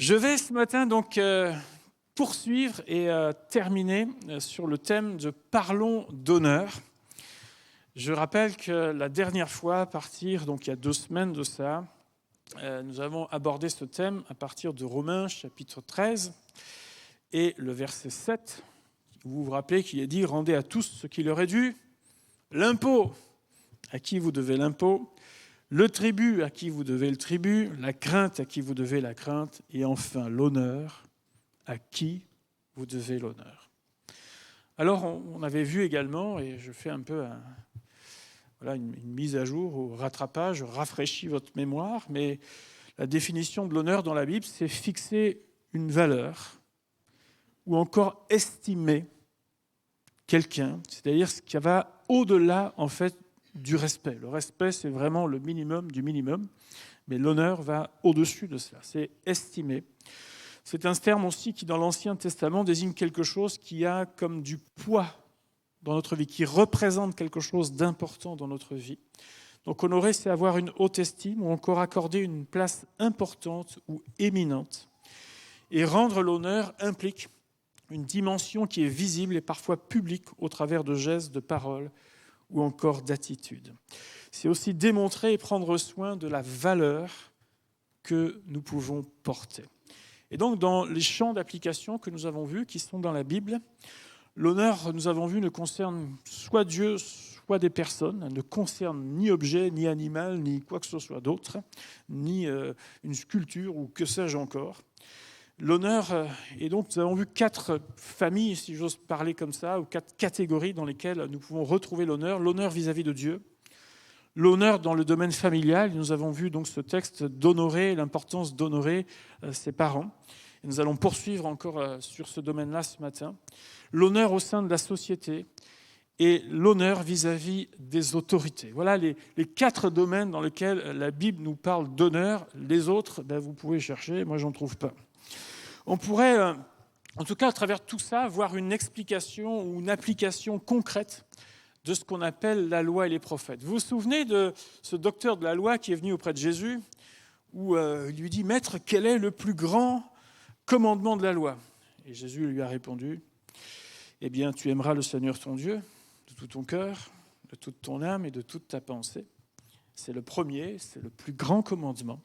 Je vais ce matin donc poursuivre et terminer sur le thème de Parlons d'honneur. Je rappelle que la dernière fois, à partir, donc il y a 2 semaines de ça, nous avons abordé ce thème à partir de Romains chapitre 13 et le verset 7. Vous vous rappelez qu'il est dit « Rendez à tous ce qui leur est dû, l'impôt, à qui vous devez l'impôt, le tribut, à qui vous devez le tribut, la crainte, à qui vous devez la crainte, et enfin l'honneur, à qui vous devez l'honneur. » Alors, on avait vu également, et je fais un peu une mise à jour au rattrapage, je rafraîchis votre mémoire, mais la définition de l'honneur dans la Bible, c'est fixer une valeur ou encore estimer quelqu'un, c'est-à-dire ce qui va au-delà en fait du respect. Le respect, c'est vraiment le minimum du minimum, mais l'honneur va au-dessus de cela, c'est estimer. C'est un terme aussi qui, dans l'Ancien Testament, désigne quelque chose qui a comme du poids dans notre vie, qui représente quelque chose d'important dans notre vie. Donc honorer, c'est avoir une haute estime ou encore accorder une place importante ou éminente. Et rendre l'honneur implique une dimension qui est visible et parfois publique au travers de gestes, de paroles ou encore d'attitudes. C'est aussi démontrer et prendre soin de la valeur que nous pouvons porter. Et donc, dans les champs d'application que nous avons vus, qui sont dans la Bible, l'honneur, nous avons vu, ne concerne soit Dieu, soit des personnes, ne concerne ni objet, ni animal, ni quoi que ce soit d'autre, ni une sculpture ou que sais-je encore. L'honneur, et donc nous avons vu 4 familles, si j'ose parler comme ça, ou 4 catégories dans lesquelles nous pouvons retrouver l'honneur. L'honneur vis-à-vis de Dieu, l'honneur dans le domaine familial. Nous avons vu donc ce texte d'honorer, l'importance d'honorer ses parents. Et nous allons poursuivre encore sur ce domaine-là ce matin. L'honneur au sein de la société et l'honneur vis-à-vis des autorités. Voilà les 4 domaines dans lesquels la Bible nous parle d'honneur. Les autres, vous pouvez chercher, moi j'en trouve pas. On pourrait, en tout cas à travers tout ça, voir une explication ou une application concrète de ce qu'on appelle la loi et les prophètes. Vous vous souvenez de ce docteur de la loi qui est venu auprès de Jésus, où il lui dit « Maître, quel est le plus grand commandement de la loi ?» Et Jésus lui a répondu « Eh bien, tu aimeras le Seigneur ton Dieu de tout ton cœur, de toute ton âme et de toute ta pensée. C'est le premier, c'est le plus grand commandement.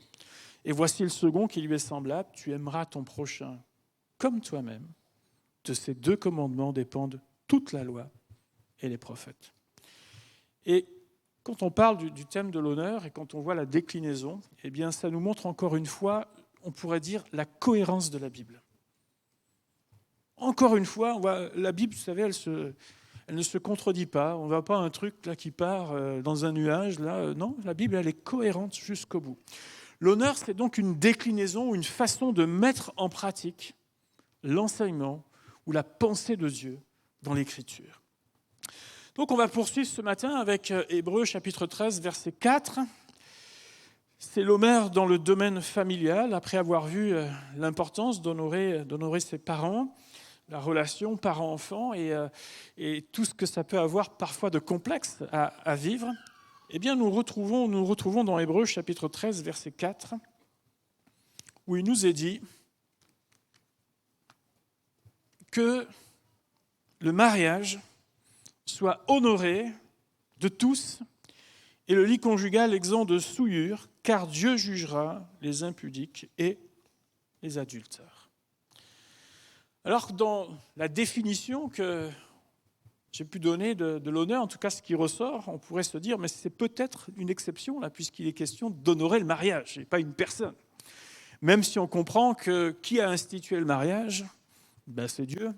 Et voici le second qui lui est semblable, tu aimeras ton prochain comme toi-même. De ces 2 commandements dépendent toute la loi et les prophètes. » Et quand on parle du thème de l'honneur et quand on voit la déclinaison, eh bien, ça nous montre encore une fois, on pourrait dire, la cohérence de la Bible. Encore une fois, on voit, la Bible, vous savez, elle ne se contredit pas. On ne voit pas un truc là qui part dans un nuage. Là, non, la Bible, elle est cohérente jusqu'au bout. L'honneur, c'est donc une déclinaison, une façon de mettre en pratique l'enseignement ou la pensée de Dieu dans l'Écriture. Donc on va poursuivre ce matin avec Hébreux chapitre 13, verset 4. C'est l'honneur dans le domaine familial, après avoir vu l'importance d'honorer ses parents, la relation parent-enfant et tout ce que ça peut avoir parfois de complexe à vivre. Eh bien, nous retrouvons dans Hébreux chapitre 13, verset 4, où il nous est dit que le mariage soit honoré de tous et le lit conjugal exempt de souillure, car Dieu jugera les impudiques et les adultères. Alors, dans la définition que j'ai pu donner de l'honneur, en tout cas ce qui ressort, on pourrait se dire, mais c'est peut-être une exception, là, puisqu'il est question d'honorer le mariage, et pas une personne. Même si on comprend que qui a institué le mariage, c'est Dieu.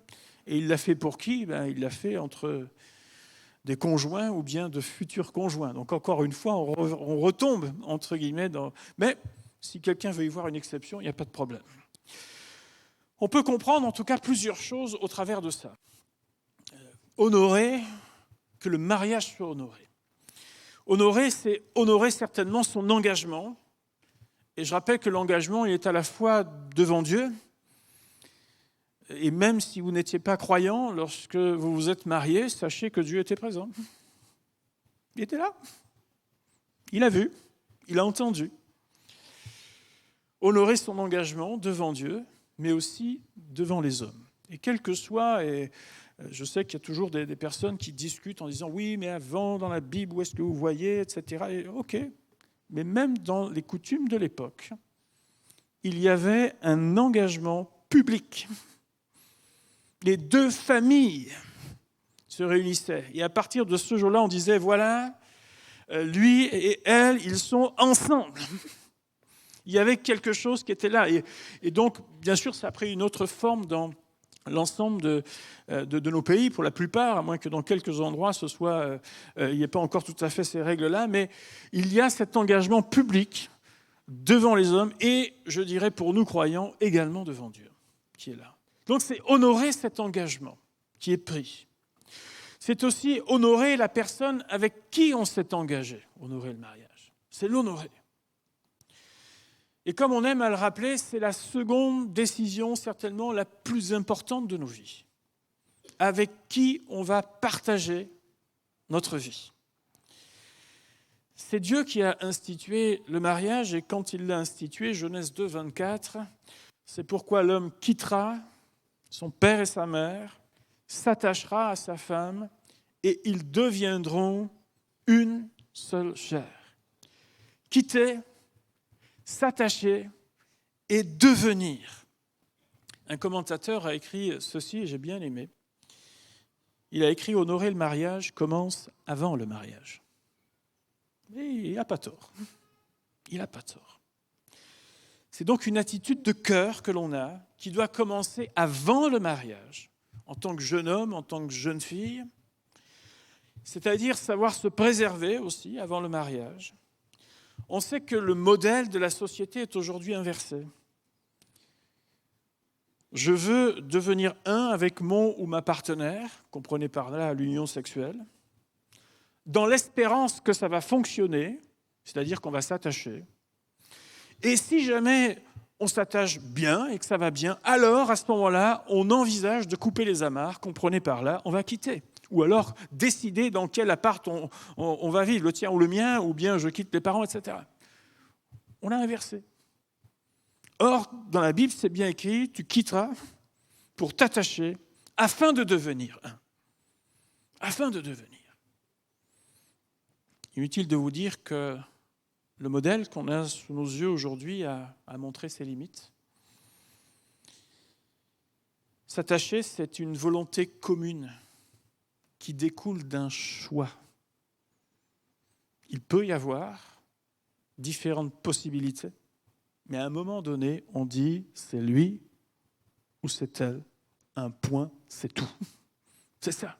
Et il l'a fait pour qui ? Il l'a fait entre des conjoints ou bien de futurs conjoints. Donc encore une fois, on retombe, entre guillemets, dans... Mais si quelqu'un veut y voir une exception, il n'y a pas de problème. On peut comprendre en tout cas plusieurs choses au travers de ça. Honorer, que le mariage soit honoré. Honorer, c'est honorer certainement son engagement. Et je rappelle que l'engagement, il est à la fois devant Dieu, et même si vous n'étiez pas croyant, lorsque vous vous êtes mariés, sachez que Dieu était présent. Il était là. Il a vu, il a entendu. honorer son engagement devant Dieu, mais aussi devant les hommes. Et quel que soit, et je sais qu'il y a toujours des personnes qui discutent en disant « oui, mais avant, dans la Bible, où est-ce que vous voyez, etc. » Et ok, mais même dans les coutumes de l'époque, il y avait un engagement public. Les deux familles se réunissaient. Et à partir de ce jour-là, on disait, voilà, lui et elle, ils sont ensemble. Il y avait quelque chose qui était là. Et donc, bien sûr, ça a pris une autre forme dans l'ensemble de nos pays, pour la plupart, à moins que dans quelques endroits, il n'y ait pas encore tout à fait ces règles-là, mais il y a cet engagement public devant les hommes et, je dirais, pour nous croyants, également devant Dieu, qui est là. Donc, c'est honorer cet engagement qui est pris. C'est aussi honorer la personne avec qui on s'est engagé, honorer le mariage. C'est l'honorer. Et comme on aime à le rappeler, c'est la seconde décision certainement la plus importante de nos vies. Avec qui on va partager notre vie. C'est Dieu qui a institué le mariage et quand il l'a institué, Genèse 2, 24, c'est pourquoi l'homme quittera son père et sa mère, s'attachera à sa femme et ils deviendront une seule chair. Quitter, s'attacher et devenir. Un commentateur a écrit ceci, et j'ai bien aimé. Il a écrit « Honorer le mariage commence avant le mariage ». Et il n'a pas tort. Il n'a pas tort. C'est donc une attitude de cœur que l'on a, qui doit commencer avant le mariage, en tant que jeune homme, en tant que jeune fille, c'est-à-dire savoir se préserver aussi avant le mariage. On sait que le modèle de la société est aujourd'hui inversé. Je veux devenir un avec mon ou ma partenaire, comprenez par là l'union sexuelle, dans l'espérance que ça va fonctionner, c'est-à-dire qu'on va s'attacher. Et si jamais on s'attache bien et que ça va bien, alors à ce moment-là, on envisage de couper les amarres, comprenez par là, on va quitter. Ou alors décider dans quel appart on va vivre, le tien ou le mien, ou bien je quitte les parents, etc. On a inversé. Or, dans la Bible, c'est bien écrit, tu quitteras pour t'attacher afin de devenir un. Afin de devenir. Inutile de vous dire que le modèle qu'on a sous nos yeux aujourd'hui a montré ses limites. S'attacher, c'est une volonté commune qui découle d'un choix. Il peut y avoir différentes possibilités, mais à un moment donné, on dit c'est lui ou c'est elle. Un point, c'est tout. C'est ça.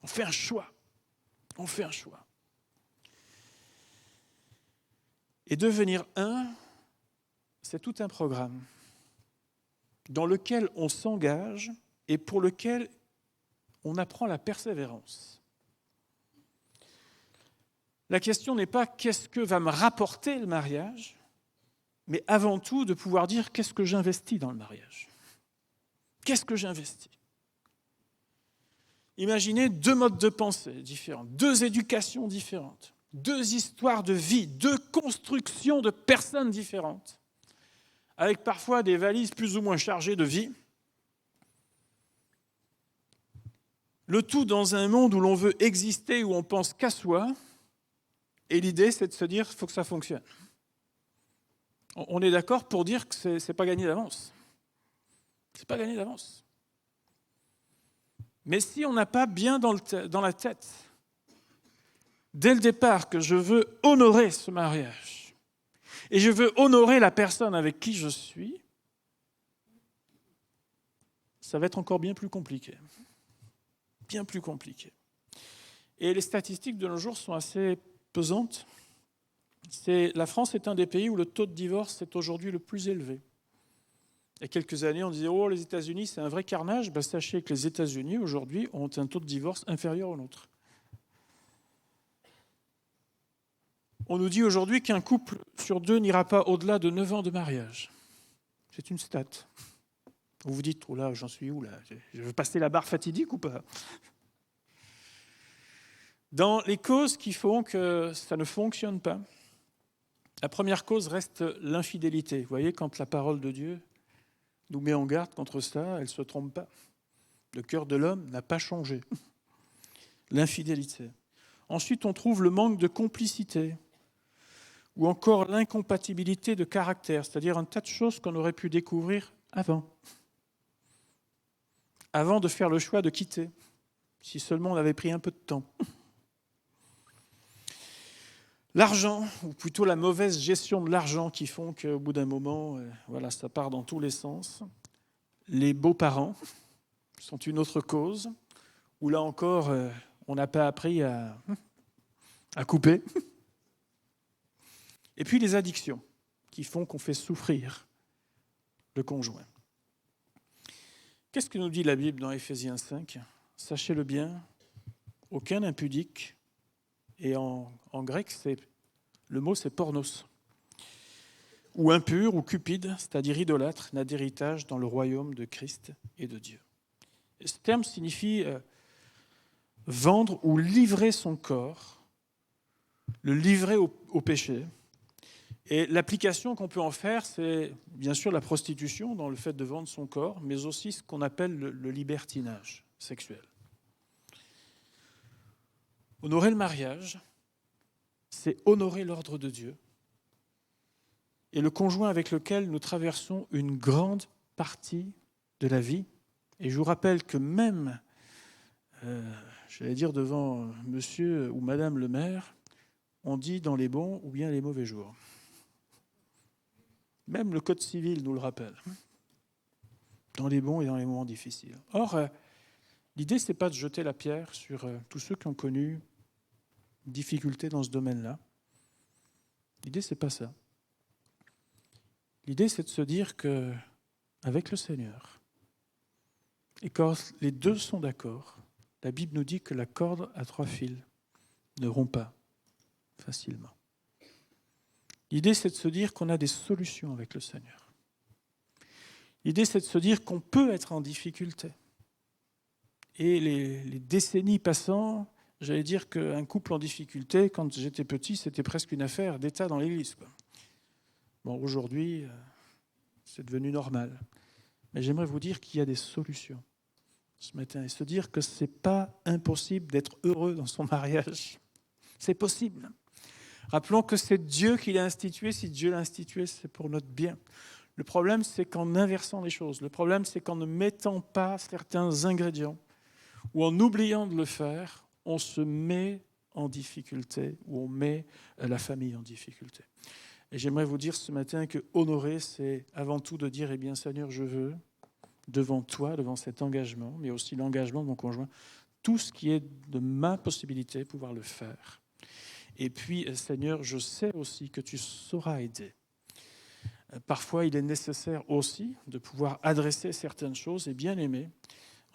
On fait un choix. On fait un choix. Et devenir un, c'est tout un programme dans lequel on s'engage et pour lequel on apprend la persévérance. La question n'est pas qu'est-ce que va me rapporter le mariage, mais avant tout de pouvoir dire qu'est-ce que j'investis dans le mariage. Qu'est-ce que j'investis ? Imaginez deux modes de pensée différents, deux éducations différentes, deux histoires de vie, deux constructions de personnes différentes, avec parfois des valises plus ou moins chargées de vie. Le tout dans un monde où l'on veut exister, où on pense qu'à soi, et l'idée c'est de se dire qu'il faut que ça fonctionne. On est d'accord pour dire que ce n'est pas gagné d'avance. Ce n'est pas gagné d'avance. Mais si on n'a pas bien dans la tête, dès le départ, que je veux honorer ce mariage, et je veux honorer la personne avec qui je suis, ça va être encore bien plus compliqué. Bien plus compliqué. Et les statistiques de nos jours sont assez pesantes. La France est un des pays où le taux de divorce est aujourd'hui le plus élevé. Il y a quelques années, on disait « Oh, les États-Unis, c'est un vrai carnage ». Ben, sachez que les États-Unis, aujourd'hui, ont un taux de divorce inférieur au nôtre. On nous dit aujourd'hui qu'un couple sur deux n'ira pas au-delà de 9 ans de mariage. C'est une stat. Vous vous dites « Oh là, j'en suis où là ? Je veux passer la barre fatidique ou pas ?» Dans les causes qui font que ça ne fonctionne pas, La première cause reste l'infidélité. Vous voyez, quand la parole de Dieu nous met en garde contre ça, elle ne se trompe pas. Le cœur de l'homme n'a pas changé. L'infidélité. Ensuite, on trouve le manque de complicité ou encore l'incompatibilité de caractère, c'est-à-dire un tas de choses qu'on aurait pu découvrir avant de faire le choix de quitter, si seulement on avait pris un peu de temps. L'argent, ou plutôt la mauvaise gestion de l'argent qui font qu'au bout d'un moment, ça part dans tous les sens. Les beaux-parents sont une autre cause, où là encore, on n'a pas appris à couper. Et puis les addictions, qui font qu'on fait souffrir le conjoint. Qu'est-ce que nous dit la Bible dans Éphésiens 5 ? Sachez-le bien, aucun impudique, et en grec, le mot c'est pornos, ou impur ou cupide, c'est-à-dire idolâtre, n'a d'héritage dans le royaume de Christ et de Dieu. Et ce terme signifie vendre ou livrer son corps, le livrer au péché. Et l'application qu'on peut en faire, c'est bien sûr la prostitution dans le fait de vendre son corps, mais aussi ce qu'on appelle le libertinage sexuel. Honorer le mariage, c'est honorer l'ordre de Dieu et le conjoint avec lequel nous traversons une grande partie de la vie. Et je vous rappelle que même, devant monsieur ou madame le maire, on dit dans les bons ou bien les mauvais jours. Même le Code civil nous le rappelle, dans les bons et dans les moments difficiles. Or, l'idée, ce n'est pas de jeter la pierre sur tous ceux qui ont connu une difficulté dans ce domaine-là. L'idée, ce n'est pas ça. L'idée, c'est de se dire qu'avec le Seigneur, et quand les deux sont d'accord, la Bible nous dit que la corde à 3 fils ne rompt pas facilement. L'idée, c'est de se dire qu'on a des solutions avec le Seigneur. L'idée, c'est de se dire qu'on peut être en difficulté. Et les décennies passant, j'allais dire qu'un couple en difficulté, quand j'étais petit, c'était presque une affaire d'État dans l'Église. Bon, aujourd'hui, c'est devenu normal. Mais j'aimerais vous dire qu'il y a des solutions ce matin et se dire que ce n'est pas impossible d'être heureux dans son mariage. C'est possible. Rappelons que c'est Dieu qui l'a institué. Si Dieu l'a institué, c'est pour notre bien. Le problème, c'est qu'en inversant les choses. Le problème, c'est qu'en ne mettant pas certains ingrédients ou en oubliant de le faire, on se met en difficulté ou on met la famille en difficulté. Et j'aimerais vous dire ce matin que honorer, c'est avant tout de dire, eh bien Seigneur, je veux, devant toi, devant cet engagement, mais aussi l'engagement de mon conjoint, tout ce qui est de ma possibilité, pouvoir le faire. Et puis, Seigneur, je sais aussi que tu sauras aider. Parfois, il est nécessaire aussi de pouvoir adresser certaines choses et bien aimer.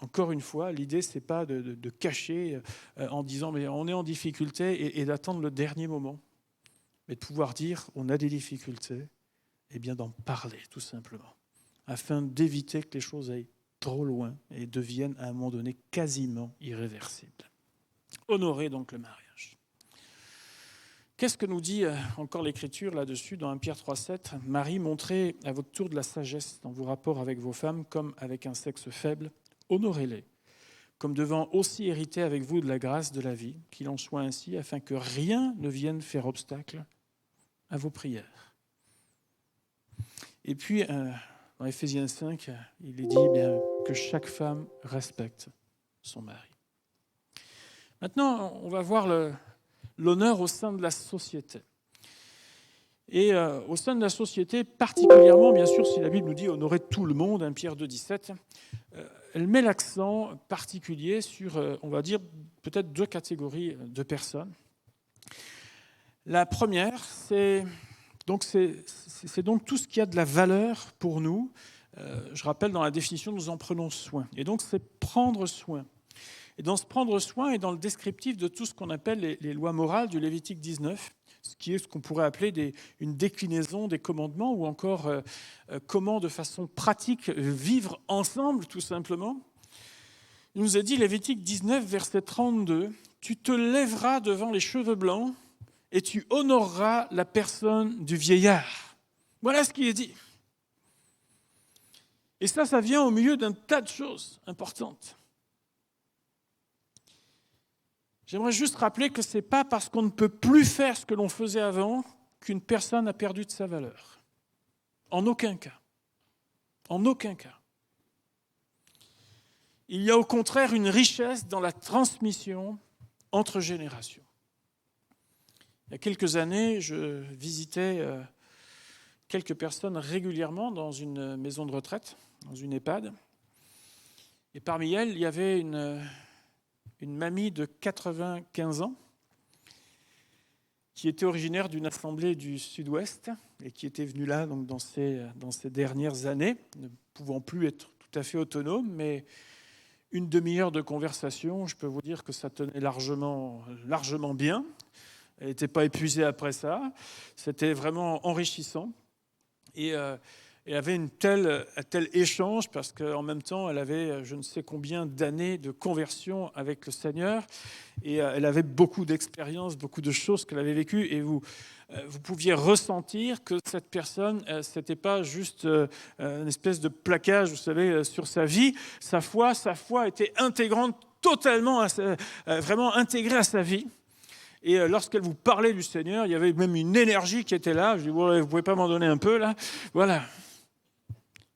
Encore une fois, l'idée, ce n'est pas de cacher en disant mais on est en difficulté et d'attendre le dernier moment, mais de pouvoir dire on a des difficultés et bien d'en parler tout simplement, afin d'éviter que les choses aillent trop loin et deviennent à un moment donné quasiment irréversibles. Honorer donc le mariage. Qu'est-ce que nous dit encore l'Écriture là-dessus dans 1 Pierre 3,7 ? Marie, montrez à votre tour de la sagesse dans vos rapports avec vos femmes comme avec un sexe faible. Honorez-les, comme devant aussi hériter avec vous de la grâce de la vie, qu'il en soit ainsi, afin que rien ne vienne faire obstacle à vos prières. Et puis, dans Éphésiens 5, il est dit bien que chaque femme respecte son mari. Maintenant, on va voir l'honneur au sein de la société. Et au sein de la société, particulièrement, bien sûr, si la Bible nous dit honorer tout le monde, 1 Pierre 2,17, elle met l'accent particulier sur, on va dire, peut-être 2 catégories de personnes. La première, c'est donc tout ce qui a de la valeur pour nous. Je rappelle, dans la définition, nous en prenons soin. Et donc, c'est prendre soin. Et dans ce prendre soin et dans le descriptif de tout ce qu'on appelle les lois morales du Lévitique 19, ce qui est ce qu'on pourrait appeler une déclinaison des commandements ou encore comment de façon pratique vivre ensemble tout simplement. Il nous a dit, Lévitique 19, verset 32, « Tu te lèveras devant les cheveux blancs et tu honoreras la personne du vieillard. Voilà ce qui est dit. Et ça vient au milieu d'un tas de choses importantes. J'aimerais juste rappeler que ce n'est pas parce qu'on ne peut plus faire ce que l'on faisait avant qu'une personne a perdu de sa valeur. En aucun cas. En aucun cas. Il y a au contraire une richesse dans la transmission entre générations. Il y a quelques années, je visitais quelques personnes régulièrement dans une maison de retraite, dans une EHPAD. Et parmi elles, il y avait une mamie de 95 ans qui était originaire d'une assemblée du Sud-Ouest et qui était venue là donc, dans ces dernières années, ne pouvant plus être tout à fait autonome, mais une demi-heure de conversation, je peux vous dire que ça tenait largement bien. Elle n'était pas épuisée après ça. C'était vraiment enrichissant. Et elle avait un tel échange parce qu'en même temps, elle avait je ne sais combien d'années de conversion avec le Seigneur. Et elle avait beaucoup d'expériences, beaucoup de choses qu'elle avait vécues. Et vous pouviez ressentir que cette personne, ce n'était pas juste une espèce de plaquage, vous savez, sur sa vie. Sa foi était intégrante, totalement, vraiment intégrée à sa vie. Et lorsqu'elle vous parlait du Seigneur, il y avait même une énergie qui était là. Je dis, ouais, vous ne pouvez pas m'en donner un peu, là? Voilà.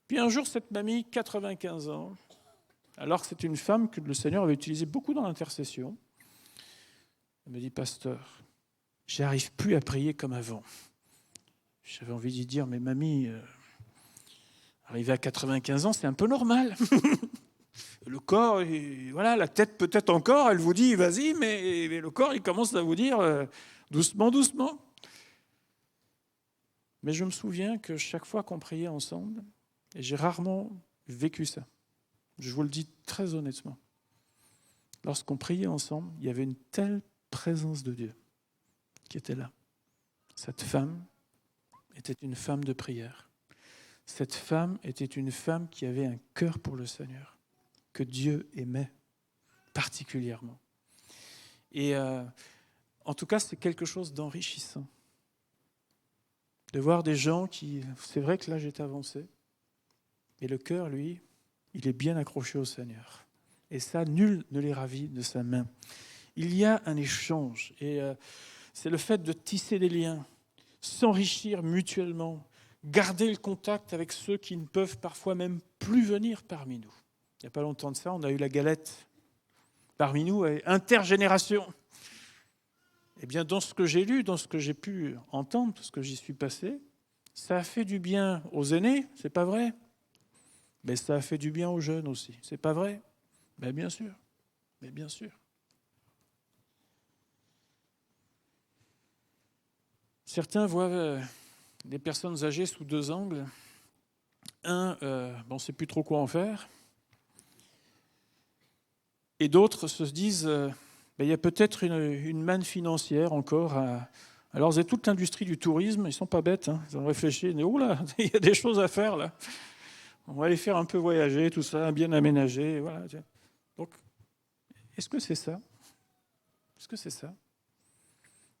Puis un jour, cette mamie, 95 ans, alors que c'est une femme que le Seigneur avait utilisée beaucoup dans l'intercession, elle me dit, pasteur, j'arrive plus à prier comme avant. J'avais envie d'y dire, mais mamie, arriver à 95 ans, c'est un peu normal. Le corps, voilà, la tête peut-être encore, elle vous dit vas-y, mais le corps, il commence à vous dire doucement, doucement. Mais je me souviens que chaque fois qu'on priait ensemble, et j'ai rarement vécu ça, je vous le dis très honnêtement, lorsqu'on priait ensemble, il y avait une telle présence de Dieu qui était là. Cette femme était une femme de prière. Cette femme était une femme qui avait un cœur pour le Seigneur, que Dieu aimait particulièrement. Et en tout cas, c'est quelque chose d'enrichissant. De voir des gens qui... C'est vrai que l'âge est avancé, mais le cœur, lui, il est bien accroché au Seigneur. Et ça, nul ne les ravit de sa main. Il y a un échange, et c'est le fait de tisser des liens, s'enrichir mutuellement, garder le contact avec ceux qui ne peuvent parfois même plus venir parmi nous. Il n'y a pas longtemps de ça, on a eu la galette parmi nous, intergénération. Eh bien, dans ce que j'ai lu, dans ce que j'ai pu entendre, parce que j'y suis passé, ça a fait du bien aux aînés, c'est pas vrai? Mais ça a fait du bien aux jeunes aussi, c'est pas vrai? Mais bien sûr, mais bien sûr. Certains voient des personnes âgées sous deux angles. Un, on ne sait plus trop quoi en faire. Et d'autres se disent, il y a peut-être une manne financière encore. Alors, c'est toute l'industrie du tourisme, ils ne sont pas bêtes, hein, ils ont réfléchi, ils disent, oh là, il y a des choses à faire là. On va les faire un peu voyager, tout ça, bien aménager. Voilà. Donc, est-ce que c'est ça? Est-ce que c'est ça?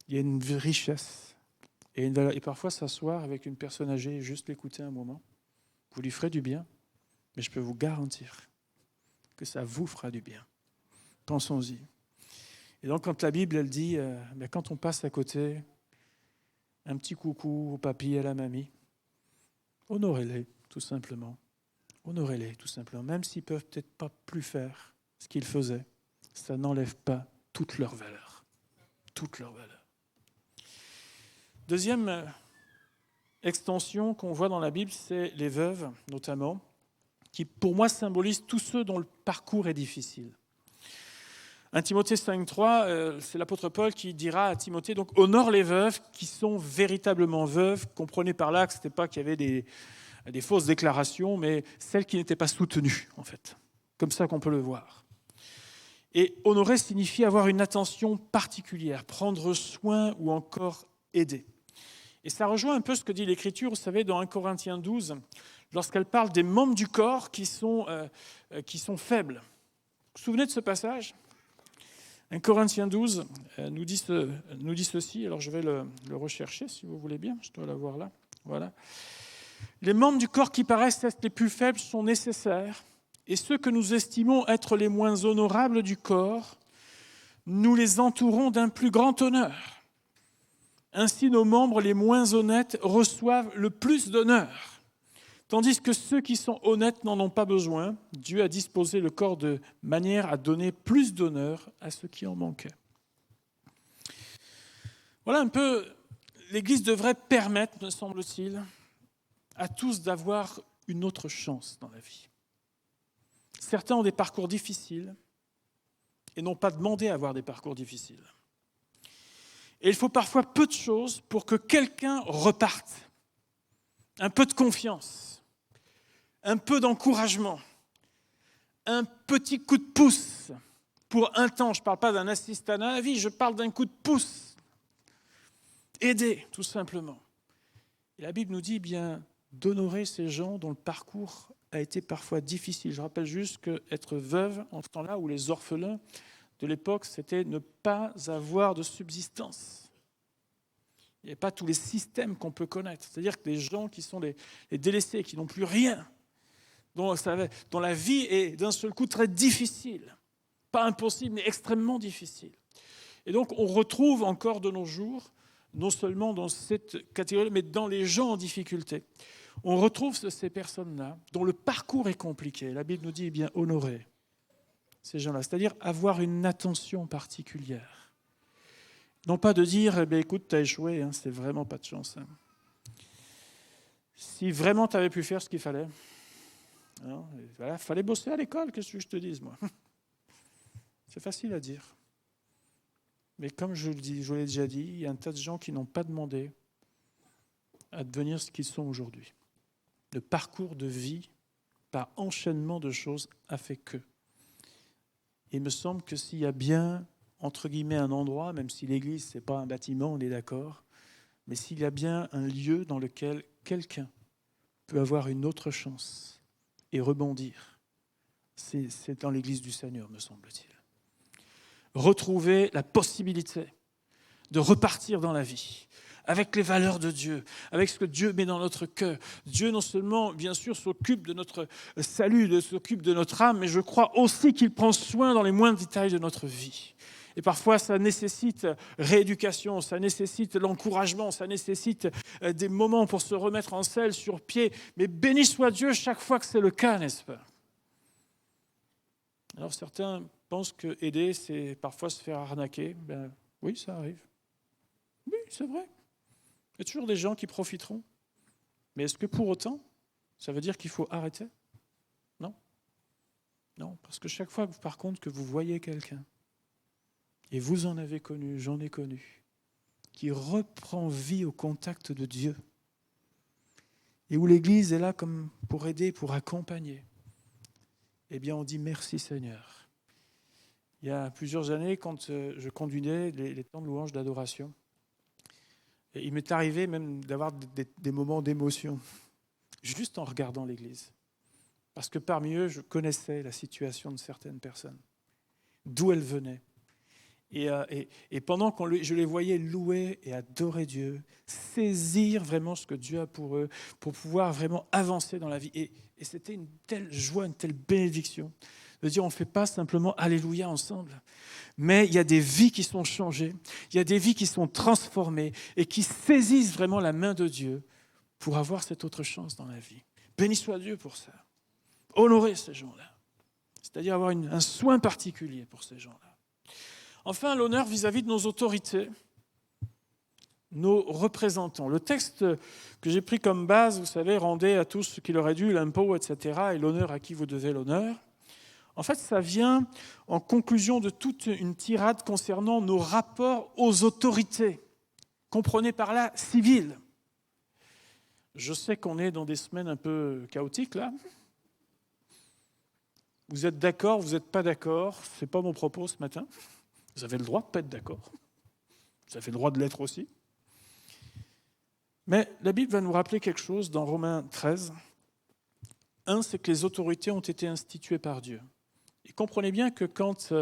Il y a une richesse et une valeur. Et parfois, s'asseoir avec une personne âgée et juste l'écouter un moment, vous lui ferez du bien, mais je peux vous garantir que ça vous fera du bien. Pensons-y. Et donc, quand la Bible, elle dit, quand on passe à côté, un petit coucou au papy et à la mamie, honorez-les, tout simplement. Honorez-les, tout simplement. Même s'ils ne peuvent peut-être pas plus faire ce qu'ils faisaient, ça n'enlève pas toute leur valeur. Toute leur valeur. Deuxième extension qu'on voit dans la Bible, c'est les veuves, notamment, qui, pour moi, symbolisent tous ceux dont le parcours est difficile. 1 Timothée 5,3, c'est l'apôtre Paul qui dira à Timothée, donc honore les veuves qui sont véritablement veuves. Comprenez par là que ce n'était pas qu'il y avait des fausses déclarations, mais celles qui n'étaient pas soutenues, en fait. Comme ça qu'on peut le voir. Et honorer signifie avoir une attention particulière, prendre soin ou encore aider. Et ça rejoint un peu ce que dit l'Écriture, vous savez, dans 1 Corinthiens 12, lorsqu'elle parle des membres du corps qui sont faibles. Vous vous souvenez de ce passage ? 1 Corinthiens 12 nous dit ceci, alors je vais le rechercher si vous voulez bien, je dois l'avoir là. Voilà. Les membres du corps qui paraissent être les plus faibles sont nécessaires, et ceux que nous estimons être les moins honorables du corps, nous les entourons d'un plus grand honneur. Ainsi, nos membres les moins honnêtes reçoivent le plus d'honneur, tandis que ceux qui sont honnêtes n'en ont pas besoin. Dieu a disposé le corps de manière à donner plus d'honneur à ceux qui en manquaient. Voilà un peu, l'Église devrait permettre, me semble-t-il, à tous d'avoir une autre chance dans la vie. Certains ont des parcours difficiles et n'ont pas demandé à avoir des parcours difficiles. Et il faut parfois peu de choses pour que quelqu'un reparte. Un peu de confiance, un peu d'encouragement, un petit coup de pouce pour un temps. Je ne parle pas d'un assistanat à la vie, je parle d'un coup de pouce. Aider, tout simplement. Et la Bible nous dit bien d'honorer ces gens dont le parcours a été parfois difficile. Je rappelle juste qu'être veuve, en ce temps-là, où les orphelins de l'époque, c'était ne pas avoir de subsistance. Il n'y a pas tous les systèmes qu'on peut connaître. C'est-à-dire que les gens qui sont les délaissés, qui n'ont plus rien, dont la vie est d'un seul coup très difficile. Pas impossible, mais extrêmement difficile. Et donc, on retrouve encore de nos jours, non seulement dans cette catégorie, mais dans les gens en difficulté, on retrouve ces personnes-là dont le parcours est compliqué. La Bible nous dit, eh bien, honorer ces gens-là, c'est-à-dire avoir une attention particulière. Non pas de dire, eh bien, écoute, tu as échoué, c'est vraiment pas de chance. Si vraiment tu avais pu faire ce qu'il fallait, voilà, fallait bosser à l'école, qu'est-ce que je te dise, moi? C'est facile à dire. Mais comme je l'ai déjà dit, il y a un tas de gens qui n'ont pas demandé à devenir ce qu'ils sont aujourd'hui. Le parcours de vie, par enchaînement de choses, a fait que. Il me semble que s'il y a bien, entre guillemets, un endroit, même si l'église, ce n'est pas un bâtiment, on est d'accord, mais s'il y a bien un lieu dans lequel quelqu'un peut avoir une autre chance et rebondir, c'est dans l'église du Seigneur, me semble-t-il. Retrouver la possibilité de repartir dans la vie, avec les valeurs de Dieu, avec ce que Dieu met dans notre cœur. Dieu non seulement, bien sûr, s'occupe de notre salut, s'occupe de notre âme, mais je crois aussi qu'il prend soin dans les moindres détails de notre vie. Et parfois, ça nécessite rééducation, ça nécessite l'encouragement, ça nécite des moments pour se remettre en selle, sur pied. Mais béni soit Dieu chaque fois que c'est le cas, n'est-ce pas? Alors certains pensent que aider, c'est parfois se faire arnaquer. Ben, oui, ça arrive. Oui, c'est vrai. Il y a toujours des gens qui profiteront. Mais est-ce que pour autant, ça veut dire qu'il faut arrêter? Non. Non, parce que chaque fois, par contre, que vous voyez quelqu'un, et vous en avez connu, j'en ai connu, qui reprend vie au contact de Dieu, et où l'Église est là comme pour aider, pour accompagner, eh bien on dit merci Seigneur. Il y a plusieurs années, quand je conduisais les temps de louange d'adoration, et il m'est arrivé même d'avoir des moments d'émotion, juste en regardant l'Église. Parce que parmi eux, je connaissais la situation de certaines personnes, d'où elles venaient. Et pendant que je les voyais louer et adorer Dieu, saisir vraiment ce que Dieu a pour eux, pour pouvoir vraiment avancer dans la vie. Et c'était une telle joie, une telle bénédiction de dire on ne fait pas simplement Alléluia ensemble, mais il y a des vies qui sont changées, il y a des vies qui sont transformées et qui saisissent vraiment la main de Dieu pour avoir cette autre chance dans la vie. Béni soit Dieu pour ça. Honorer ces gens-là, c'est-à-dire avoir un soin particulier pour ces gens-là. Enfin, l'honneur vis-à-vis de nos autorités, nos représentants. Le texte que j'ai pris comme base, vous savez, rendez à tous ce qu'il aurait dû, l'impôt, etc., et l'honneur à qui vous devez l'honneur. En fait, ça vient en conclusion de toute une tirade concernant nos rapports aux autorités. Comprenez par là, civiles. Je sais qu'on est dans des semaines un peu chaotiques, là. Vous êtes d'accord, vous n'êtes pas d'accord, ce n'est pas mon propos ce matin. Vous avez le droit de ne pas être d'accord. Vous avez le droit de l'être aussi. Mais la Bible va nous rappeler quelque chose dans Romains 13. Un, c'est que les autorités ont été instituées par Dieu. Et comprenez bien que quand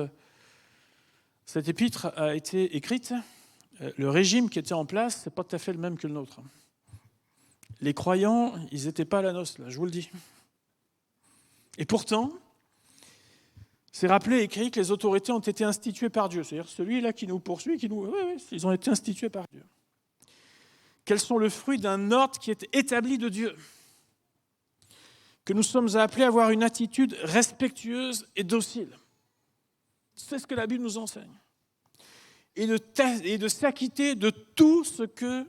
Cette épître a été écrite. Le régime qui était en place, ce n'est pas tout à fait le même que le nôtre. Les croyants, ils n'étaient pas à la noce, là, je vous le dis. Et pourtant, c'est rappelé et écrit que les autorités ont été instituées par Dieu. C'est-à-dire celui-là qui nous poursuit, ils ont été institués par Dieu. Qu'elles sont le fruit d'un ordre qui est établi de Dieu. Que nous sommes appelés à avoir une attitude respectueuse et docile. C'est ce que la Bible nous enseigne. Et de s'acquitter de tout ce que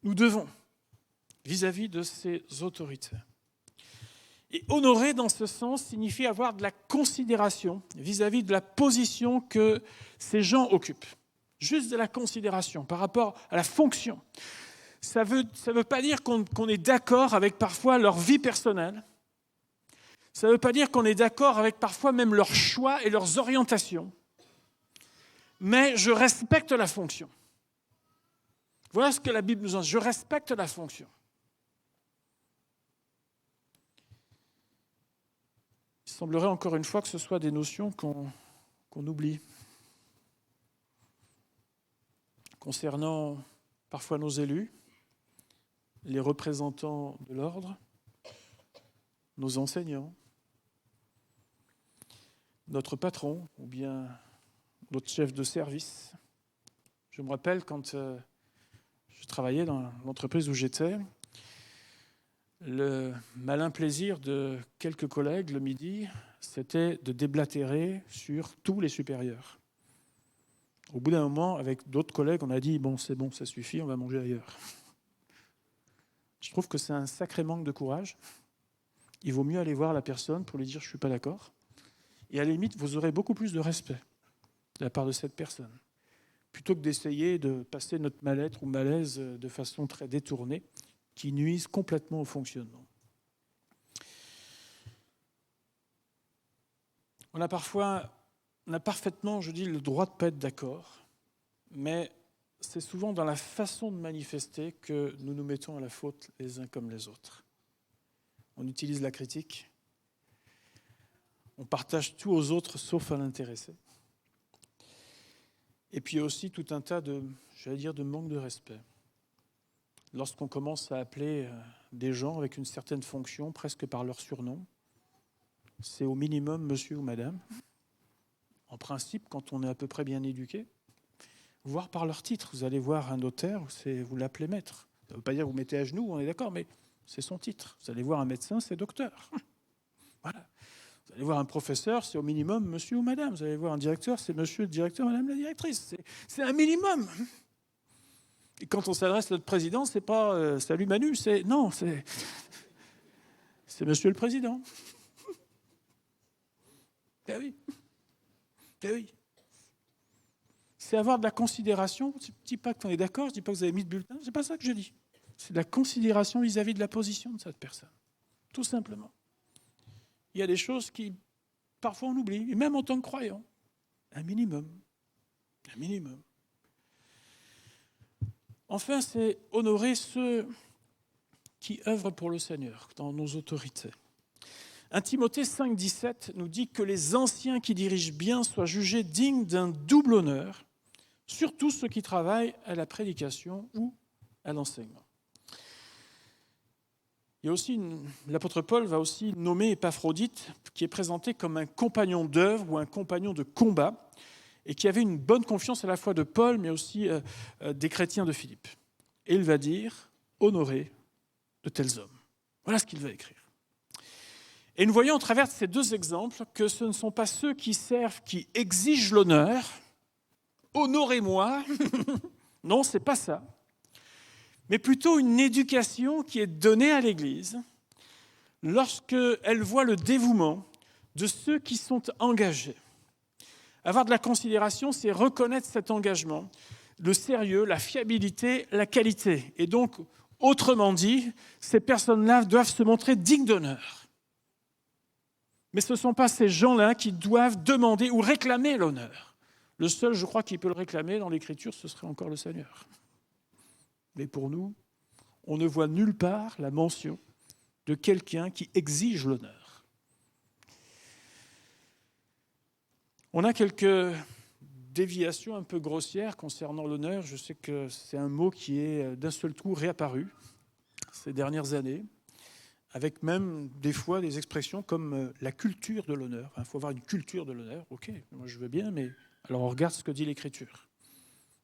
nous devons vis-à-vis de ces autorités. Et honorer dans ce sens signifie avoir de la considération vis-à-vis de la position que ces gens occupent. Juste de la considération par rapport à la fonction. Ça veut pas dire qu'on est d'accord avec parfois leur vie personnelle. Ça ne veut pas dire qu'on est d'accord avec parfois même leurs choix et leurs orientations. Mais je respecte la fonction. Voilà ce que la Bible nous enseigne. Je respecte la fonction. Il semblerait encore une fois que ce soit des notions qu'on oublie. Concernant parfois nos élus, les représentants de l'ordre, nos enseignants, notre patron ou bien notre chef de service. Je me rappelle quand je travaillais dans l'entreprise où j'étais, le malin plaisir de quelques collègues le midi, c'était de déblatérer sur tous les supérieurs. Au bout d'un moment, avec d'autres collègues, on a dit « bon, c'est bon, ça suffit, on va manger ailleurs ». Je trouve que c'est un sacré manque de courage. Il vaut mieux aller voir la personne pour lui dire « je ne suis pas d'accord ». Et à la limite, vous aurez beaucoup plus de respect de la part de cette personne, plutôt que d'essayer de passer notre mal-être ou malaise de façon très détournée, qui nuisent complètement au fonctionnement. On a parfaitement, je dis, le droit de ne pas être d'accord, mais c'est souvent dans la façon de manifester que nous nous mettons à la faute les uns comme les autres. On utilise la critique. On partage tout aux autres sauf à l'intéressé. Et puis aussi tout un tas de manque de respect. Lorsqu'on commence à appeler des gens avec une certaine fonction, presque par leur surnom, c'est au minimum monsieur ou madame. En principe, quand on est à peu près bien éduqué, voire par leur titre. Vous allez voir un notaire, vous l'appelez maître. Ça ne veut pas dire que vous mettez à genoux, on est d'accord, mais c'est son titre. Vous allez voir un médecin, c'est docteur. Voilà. Vous allez voir un professeur, c'est au minimum monsieur ou madame. Vous allez voir un directeur, c'est monsieur le directeur, madame la directrice. C'est un minimum. Et quand on s'adresse à notre président, c'est pas salut Manu, c'est monsieur le président. Ben oui. Ben oui. C'est avoir de la considération. Je ne dis pas qu'on est d'accord, je ne dis pas que vous avez mis de bulletin, c'est pas ça que je dis. C'est de la considération vis-à-vis de la position de cette personne. Tout simplement. Il y a des choses qui, parfois, on oublie, et même en tant que croyant. Un minimum. Un minimum. Enfin, c'est honorer ceux qui œuvrent pour le Seigneur, dans nos autorités. 1 Timothée 5,17 nous dit que les anciens qui dirigent bien soient jugés dignes d'un double honneur, surtout ceux qui travaillent à la prédication ou à l'enseignement. Il y a aussi l'apôtre Paul va aussi nommer Épaphrodite, qui est présenté comme un compagnon d'œuvre ou un compagnon de combat, et qui avait une bonne confiance à la fois de Paul, mais aussi des chrétiens de Philippe. Et il va dire « honorer de tels hommes ». Voilà ce qu'il va écrire. Et nous voyons au travers de ces deux exemples que ce ne sont pas ceux qui servent qui exigent l'honneur. « Honorez-moi ». Non, ce n'est pas ça. Mais plutôt une éducation qui est donnée à l'Église lorsqu'elle voit le dévouement de ceux qui sont engagés. Avoir de la considération, c'est reconnaître cet engagement, le sérieux, la fiabilité, la qualité. Et donc, autrement dit, ces personnes-là doivent se montrer dignes d'honneur. Mais ce ne sont pas ces gens-là qui doivent demander ou réclamer l'honneur. Le seul, je crois, qui peut le réclamer dans l'Écriture, ce serait encore le Seigneur. Mais pour nous, on ne voit nulle part la mention de quelqu'un qui exige l'honneur. On a quelques déviation un peu grossière concernant l'honneur. Je sais que c'est un mot qui est d'un seul coup réapparu ces dernières années, avec même des fois des expressions comme la culture de l'honneur. Il faut avoir une culture de l'honneur. Ok, moi je veux bien, mais alors on regarde ce que dit l'Écriture.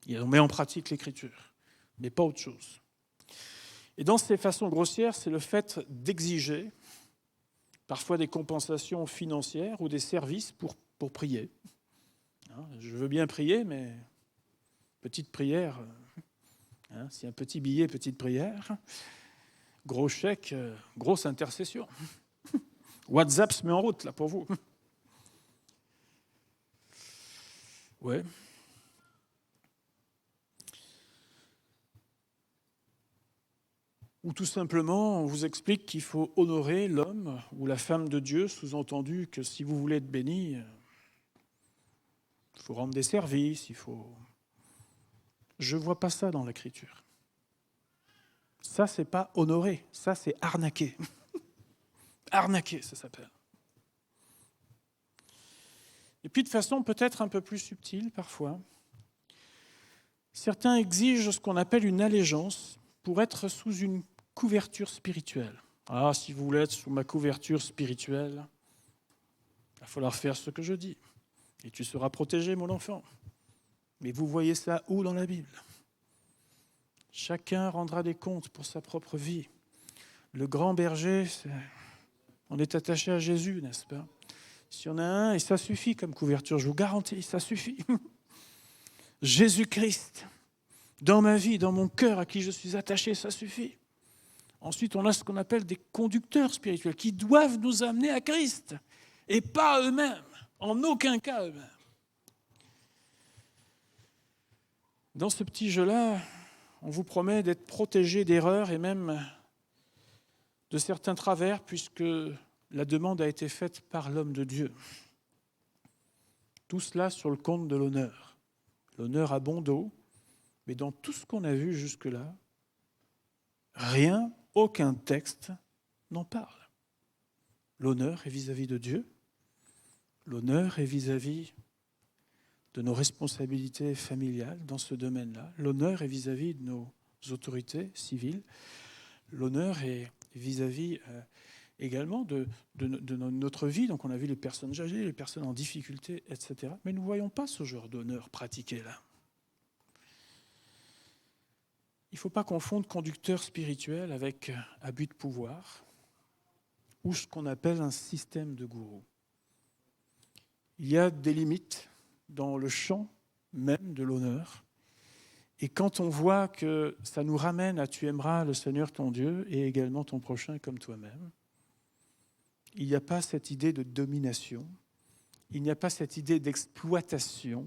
Et on met en pratique l'Écriture, mais pas autre chose. Et dans ces façons grossières, c'est le fait d'exiger parfois des compensations financières ou des services pour prier. Je veux bien prier, mais petite prière, c'est un petit billet, petite prière. Gros chèque, grosse intercession. WhatsApp se met en route, là, pour vous. Ouais. Ou tout simplement, on vous explique qu'il faut honorer l'homme ou la femme de Dieu, sous-entendu que si vous voulez être béni, il faut rendre des services, il faut... Je ne vois pas ça dans l'Écriture. Ça, c'est pas honorer, ça, c'est arnaquer. Arnaquer, ça s'appelle. Et puis de façon peut-être un peu plus subtile parfois, certains exigent ce qu'on appelle une allégeance pour être sous une couverture spirituelle. Ah, si vous voulez être sous ma couverture spirituelle, il va falloir faire ce que je dis. Et tu seras protégé, mon enfant. Mais vous voyez ça où dans la Bible ? Chacun rendra des comptes pour sa propre vie. Le grand berger, on est attaché à Jésus, n'est-ce pas ? S'il y en a un, et ça suffit comme couverture, je vous garantis, ça suffit. Jésus-Christ, dans ma vie, dans mon cœur, à qui je suis attaché, ça suffit. Ensuite, on a ce qu'on appelle des conducteurs spirituels qui doivent nous amener à Christ et pas eux-mêmes, en aucun cas eux-mêmes. Dans ce petit jeu-là, on vous promet d'être protégé d'erreurs et même de certains travers puisque la demande a été faite par l'homme de Dieu. Tout cela sur le compte de l'honneur. L'honneur a bon dos, mais dans tout ce qu'on a vu jusque-là, rien, aucun texte n'en parle. L'honneur est vis-à-vis de Dieu, l'honneur est vis-à-vis de nos responsabilités familiales dans ce domaine-là, l'honneur est vis-à-vis de nos autorités civiles, l'honneur est vis-à-vis également de notre vie. Donc on a vu les personnes âgées, les personnes en difficulté, etc. Mais nous ne voyons pas ce genre d'honneur pratiqué là. Il ne faut pas confondre conducteur spirituel avec abus de pouvoir ou ce qu'on appelle un système de gourou. Il y a des limites dans le champ même de l'honneur. Et quand on voit que ça nous ramène à « tu aimeras le Seigneur ton Dieu et également ton prochain comme toi-même », il n'y a pas cette idée de domination, il n'y a pas cette idée d'exploitation,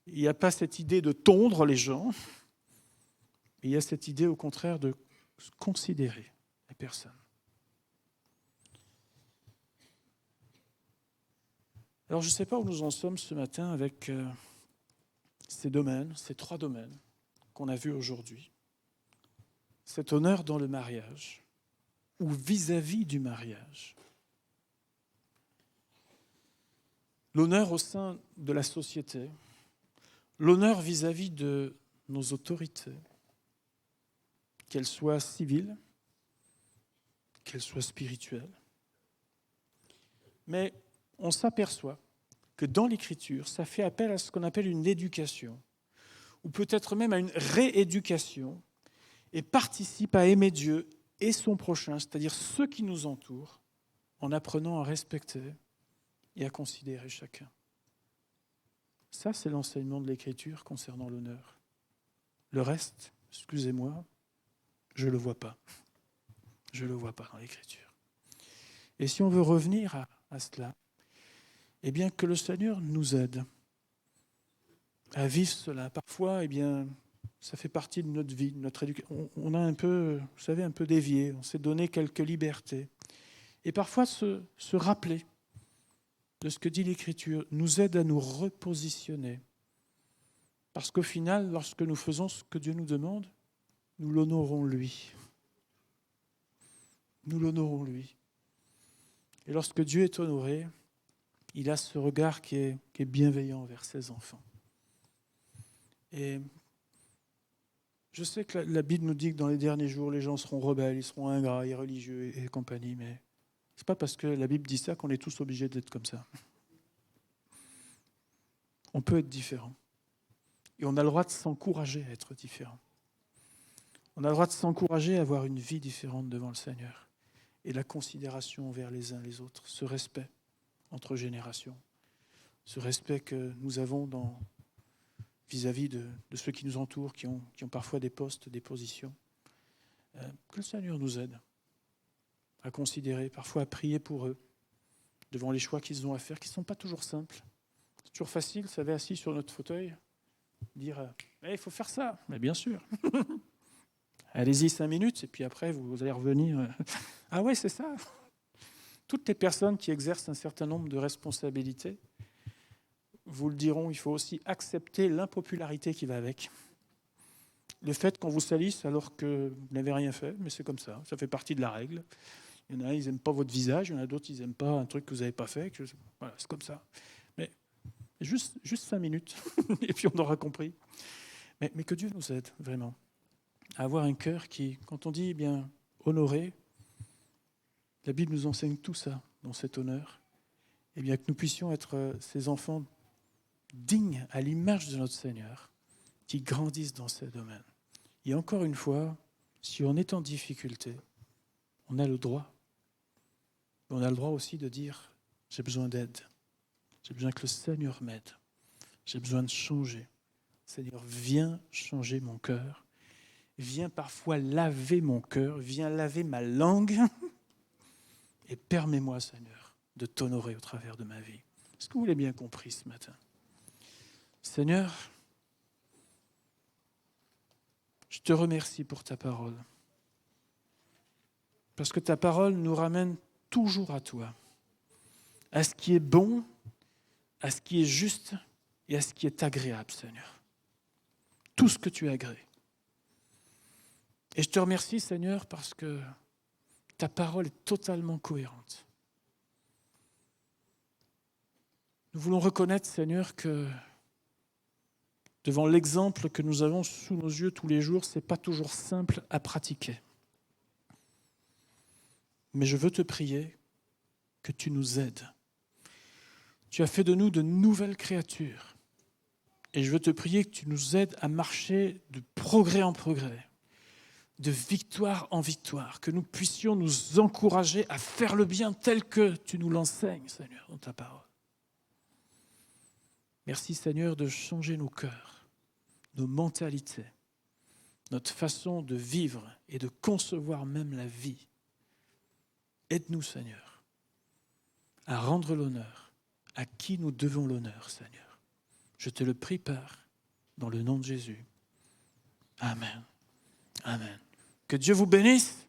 il n'y a pas cette idée de tondre les gens, il y a cette idée au contraire de considérer les personnes. Alors je ne sais pas où nous en sommes ce matin avec ces domaines, ces trois domaines qu'on a vus aujourd'hui. Cet honneur dans le mariage ou vis-à-vis du mariage. L'honneur au sein de la société, l'honneur vis-à-vis de nos autorités, qu'elles soient civiles, qu'elles soient spirituelles. Mais on s'aperçoit que dans l'Écriture, ça fait appel à ce qu'on appelle une éducation, ou peut-être même à une rééducation, et participe à aimer Dieu et son prochain, c'est-à-dire ceux qui nous entourent, en apprenant à respecter et à considérer chacun. Ça, c'est l'enseignement de l'Écriture concernant l'honneur. Le reste, excusez-moi, je ne le vois pas. Je ne le vois pas dans l'Écriture. Et si on veut revenir à cela, eh bien que le Seigneur nous aide à vivre cela. Parfois, eh bien, ça fait partie de notre vie, de notre éducation. On a un peu, vous savez, un peu dévié, on s'est donné quelques libertés. Et parfois, se rappeler de ce que dit l'Écriture nous aide à nous repositionner. Parce qu'au final, lorsque nous faisons ce que Dieu nous demande, nous l'honorons lui. Nous l'honorons lui. Et lorsque Dieu est honoré, il a ce regard qui est bienveillant vers ses enfants. Et je sais que la Bible nous dit que dans les derniers jours, les gens seront rebelles, ils seront ingrats, irreligieux et compagnie, mais ce n'est pas parce que la Bible dit ça qu'on est tous obligés d'être comme ça. On peut être différent. Et on a le droit de s'encourager à être différent. On a le droit de s'encourager à avoir une vie différente devant le Seigneur. Et la considération envers les uns les autres, ce respect entre générations, ce respect que nous avons vis-à-vis de ceux qui nous entourent, qui ont parfois des postes, des positions. Que le Seigneur nous aide à considérer, parfois à prier pour eux, devant les choix qu'ils ont à faire, qui ne sont pas toujours simples. C'est toujours facile, vous savez, assis sur notre fauteuil, dire il faut faire ça. Mais bien sûr. Allez-y 5 minutes, et puis après, vous allez revenir. Ah ouais, c'est ça. Toutes les personnes qui exercent un certain nombre de responsabilités, vous le diront, il faut aussi accepter l'impopularité qui va avec. Le fait qu'on vous salisse alors que vous n'avez rien fait, mais c'est comme ça fait partie de la règle. Il y en a, ils n'aiment pas votre visage, il y en a d'autres, ils n'aiment pas un truc que vous n'avez pas fait. Voilà, c'est comme ça. Mais juste 5 minutes, et puis on aura compris. Mais que Dieu nous aide, vraiment, à avoir un cœur qui, quand on dit honorer, la Bible nous enseigne tout ça dans cet honneur, et bien que nous puissions être ces enfants dignes à l'image de notre Seigneur, qui grandissent dans ces domaines. Et encore une fois, si on est en difficulté, on a le droit. On a le droit aussi de dire, j'ai besoin d'aide. J'ai besoin que le Seigneur m'aide. J'ai besoin de changer. Seigneur, viens changer mon cœur. Viens parfois laver mon cœur. Viens laver ma langue. Et permets-moi, Seigneur, de t'honorer au travers de ma vie. Est-ce que vous l'avez bien compris ce matin? Seigneur, je te remercie pour ta parole. Parce que ta parole nous ramène toujours à toi, à ce qui est bon, à ce qui est juste et à ce qui est agréable, Seigneur. Tout ce que tu as agréé. Et je te remercie, Seigneur, parce que ta parole est totalement cohérente. Nous voulons reconnaître, Seigneur, que devant l'exemple que nous avons sous nos yeux tous les jours, ce n'est pas toujours simple à pratiquer. Mais je veux te prier que tu nous aides. Tu as fait de nous de nouvelles créatures. Et je veux te prier que tu nous aides à marcher de progrès en progrès, de victoire en victoire, que nous puissions nous encourager à faire le bien tel que tu nous l'enseignes, Seigneur, dans ta parole. Merci, Seigneur, de changer nos cœurs, nos mentalités, notre façon de vivre et de concevoir même la vie. Aide-nous, Seigneur, à rendre l'honneur à qui nous devons l'honneur, Seigneur. Je te le prie, Père, dans le nom de Jésus. Amen. Amen. Que Dieu vous bénisse.